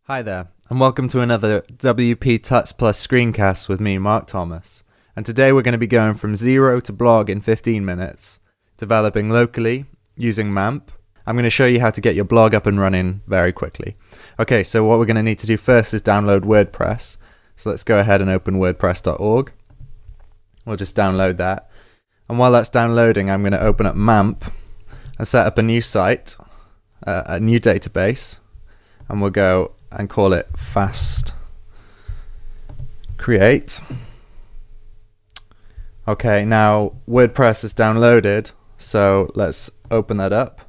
Hi there, and welcome to another WP Tuts Plus screencast with me, Mark Thomas. And today we're going to be going from zero to blog in 15 minutes, developing locally using MAMP. I'm going to show you how to get your blog up and running very quickly. Okay, so what we're going to need to do first is download WordPress. So let's go ahead and open wordpress.org. We'll just download that. And while that's downloading, I'm going to open up MAMP and set up a new site, a new database, and we'll go and call it fast create. Okay, now WordPress is downloaded, so let's open that up.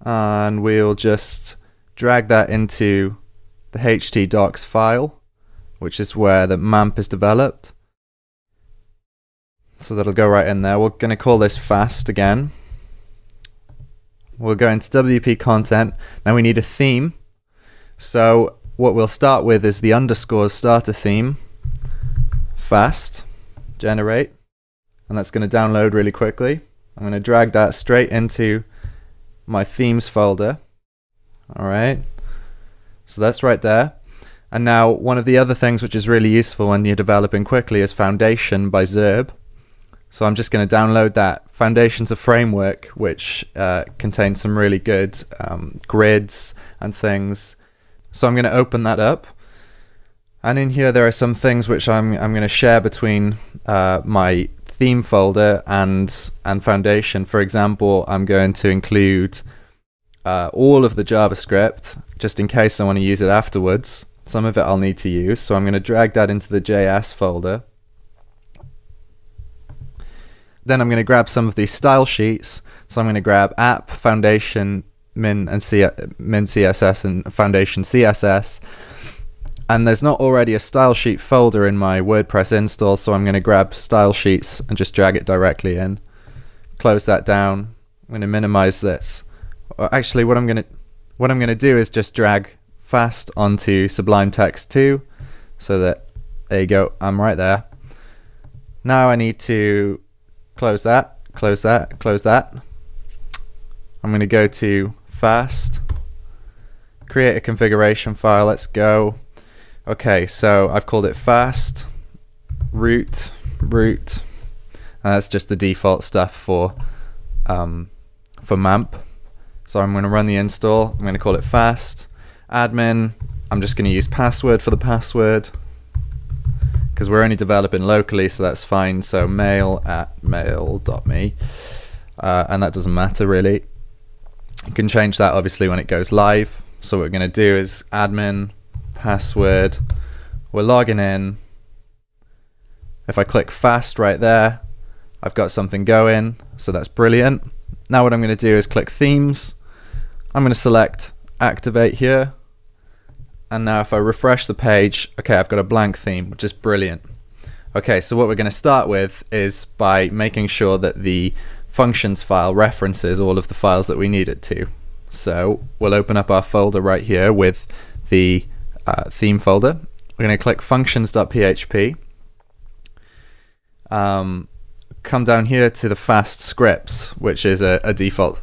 And we'll just drag that into the htdocs file, which is where the MAMP is developed. So that'll go right in there. We're going to call this fast again. We'll go into WP content. Now we need a theme. So what we'll start with is the underscores starter theme, fast, generate, and that's going to download really quickly. I'm going to drag that straight into my themes folder. Alright, so that's right there. And now one of the other things which is really useful when you're developing quickly is Foundation by Zerb. So I'm just going to download that. Foundation's a framework which contains some really good grids and things. So I'm going to open that up. And in here there are some things which I'm going to share between my theme folder and Foundation. For example, I'm going to include all of the JavaScript just in case I want to use it afterwards. Some of it I'll need to use. So I'm going to drag that into the JS folder. Then I'm going to grab some of these style sheets. So I'm going to grab app, foundation, min CSS, and foundation CSS. And there's not already a style sheet folder in my WordPress install, so I'm going to grab style sheets and just drag it directly in. Close that down. I'm going to minimize this. Or actually, what I'm going to do is just drag fast onto Sublime Text 2, so that there you go. I'm right there. Now I need to close that, close that, close that. I'm going to go to fast, create a configuration file. Let's go. Okay, so I've called it fast, root, and that's just the default stuff for MAMP. So I'm going to run the install. I'm going to call it fast, admin. I'm just going to use password for the password, because we're only developing locally, so that's fine. So mail@mail.me, and that doesn't matter really. You can change that obviously when it goes live. So what we're going to do is admin, password, we're logging in. If I click fast right there, I've got something going, so that's brilliant. Now what I'm going to do is click themes. I'm going to select activate here. And now if I refresh the page, okay, I've got a blank theme, which is brilliant. Okay, so what we're going to start with is by making sure that the functions file references all of the files that we need it to. So we'll open up our folder right here with the theme folder. We're going to click functions.php. Come down here to the fast scripts, which is a default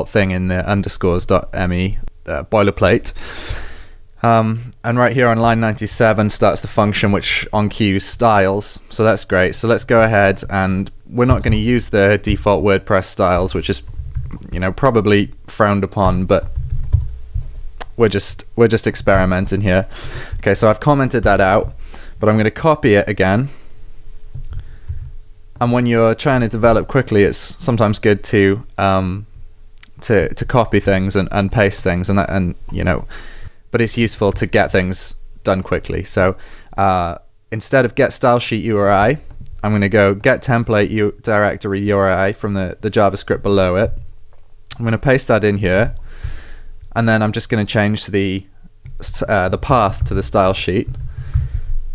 thing in the underscores.me boilerplate. And right here on line 97 starts the function which enqueues styles, so that's great. So let's go ahead, and we're not going to use the default WordPress styles, which is, you know, probably frowned upon, but we're just experimenting here. Okay, so I've commented that out, but I'm going to copy it again. And when you're trying to develop quickly, it's sometimes good to copy things and paste things, and you know. But it's useful to get things done quickly. So instead of get style sheet URI, I'm going to go get template directory URI from the JavaScript below it. I'm going to paste that in here, and then I'm just going to change the path to the style sheet.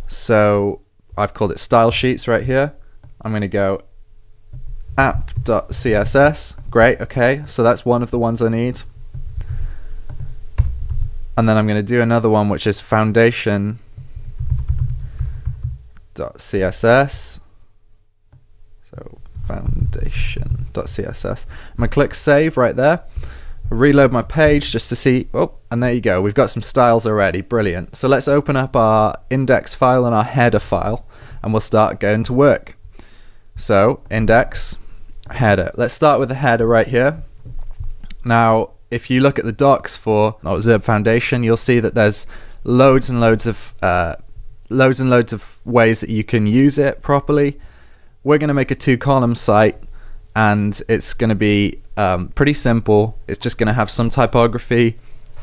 So I've called it style sheets right here. I'm going to go app.css. Great. Okay, so that's one of the ones I need. And then I'm going to do another one, which is foundation.css. So foundation.css. I'm going to click save right there. reload my page just to see. Oh, and there you go. We've got some styles already. Brilliant. So let's open up our index file and our header file, and we'll start going to work. So index, header. Let's start with the header right here. Now, if you look at the docs for Zerb Foundation, you'll see that there's loads and loads of ways that you can use it properly. We're going to make a 2-column site, and it's going to be pretty simple. It's just going to have some typography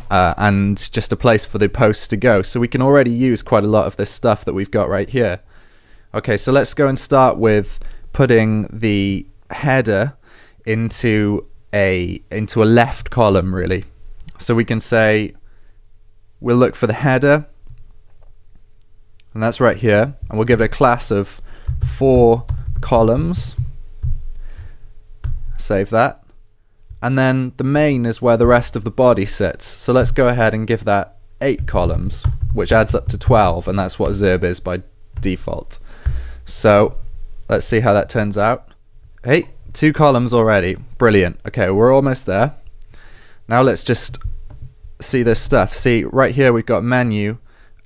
and just a place for the posts to go. So we can already use quite a lot of this stuff that we've got right here. Okay, so let's go and start with putting the header into a left column, really. So we can say we'll look for the header, and that's right here, and we'll give it a class of 4 columns. Save that. And then the main is where the rest of the body sits. So let's go ahead and give that 8 columns, which adds up to 12, and that's what Zerb is by default. So let's see how that turns out. Hey, 2 columns already. Brilliant. Okay, we're almost there. Now let's just see this stuff. See, right here we've got menu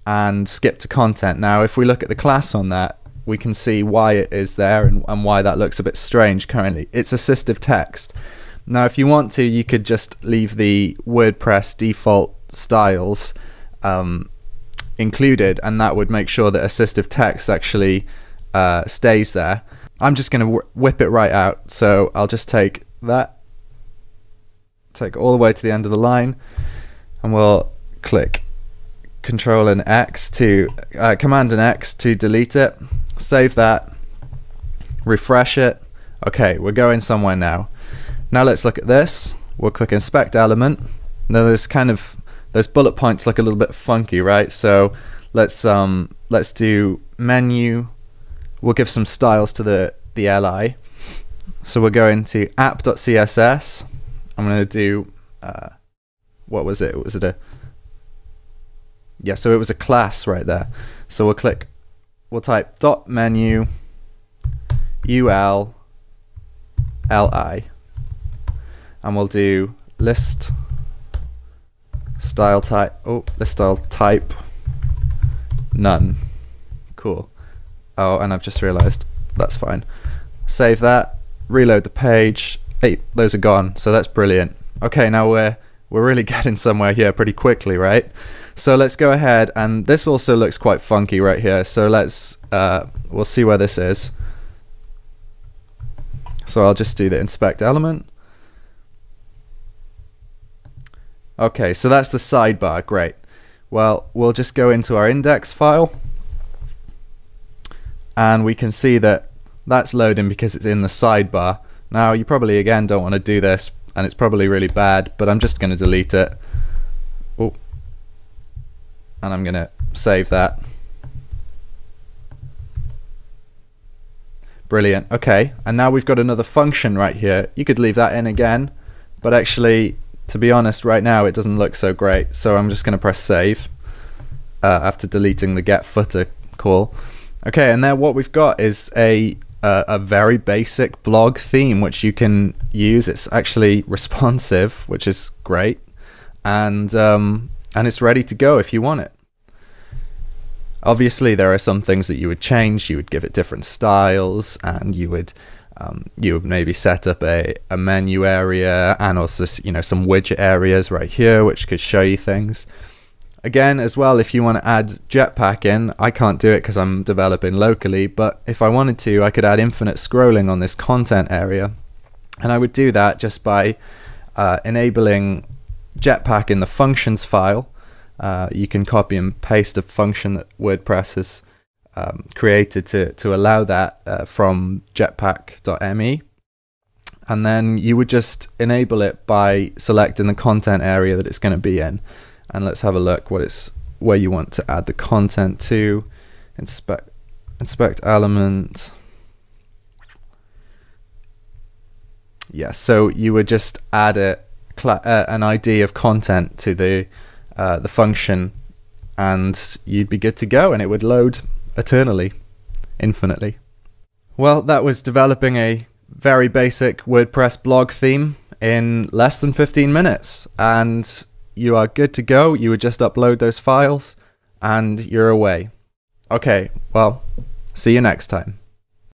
and skip to content. Now if we look at the class on that, we can see why it is there and why that looks a bit strange currently. It's assistive text. Now if you want to, you could just leave the WordPress default styles included, and that would make sure that assistive text actually stays there. I'm just going to whip it right out, so I'll just take that, take all the way to the end of the line, and we'll click Control and X to Command and X to delete it. Save that, refresh it. Okay, we're going somewhere now. Now let's look at this. We'll click Inspect Element. Now there's those bullet points look a little bit funky, right? So let's do menu. We'll give some styles to the LI. So we'll go into app.css. I'm going to do what was it? Was it a so it was a class right there. So we'll type dot menu ul li, and we'll do list style type. Oh, list style type none. Cool. Oh, and I've just realized that's fine. Save that, reload the page. Hey, those are gone, so that's brilliant. Okay, now we're really getting somewhere here pretty quickly, right? So let's go ahead, and this also looks quite funky right here, so let's we'll see where this is. So I'll just do the inspect element. Okay, so that's the sidebar. Great. Well, we'll just go into our index file, and we can see that that's loading because it's in the sidebar. Now you probably again don't want to do this, and it's probably really bad, but I'm just going to delete it. Oh, and I'm going to save that. Brilliant. Okay, and now we've got another function right here. You could leave that in again, but actually, to be honest, right now it doesn't look so great, so I'm just going to press save after deleting the get footer call. Okay, and then what we've got is a very basic blog theme which you can use. It's actually responsive, which is great, and it's ready to go if you want it. Obviously, there are some things that you would change. You would give it different styles, and you would maybe set up a menu area, and also some widget areas right here which could show you things. Again, as well, if you want to add Jetpack in, I can't do it because I'm developing locally, but if I wanted to, I could add infinite scrolling on this content area, and I would do that just by enabling Jetpack in the functions file. You can copy and paste a function that WordPress has created to allow that from jetpack.me, and then you would just enable it by selecting the content area that it's going to be in. And let's have a look where you want to add the content to. Inspect element. Yeah, so you would just add an ID of content to the function, and you'd be good to go, and it would load eternally, infinitely. Well, that was developing a very basic WordPress blog theme in less than 15 minutes, and you are good to go. You would just upload those files and you're away. Okay, well, see you next time.